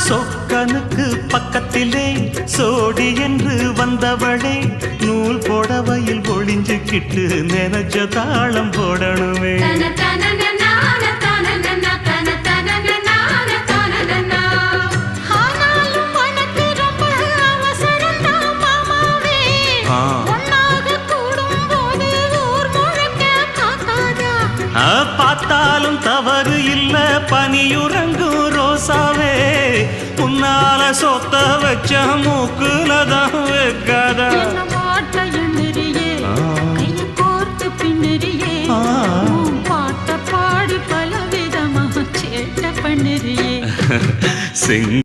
சொக்கனுக்கு பக்கத்திலே சோடி என்று வந்தவளே நூல் புடவையில் ஒளிஞ்சுக்கிட்டு நினைச்ச தாளம் போடணுமே. பார்த்தாலும் தவறு இல்ல பனியுறங்கும் ரோசாவே உன்னால சொத்த வச்ச மூக்குலதான் வைக்காதா. பாட்ட பாடி பல விதமாக சேட்ட பண்ணுறியே.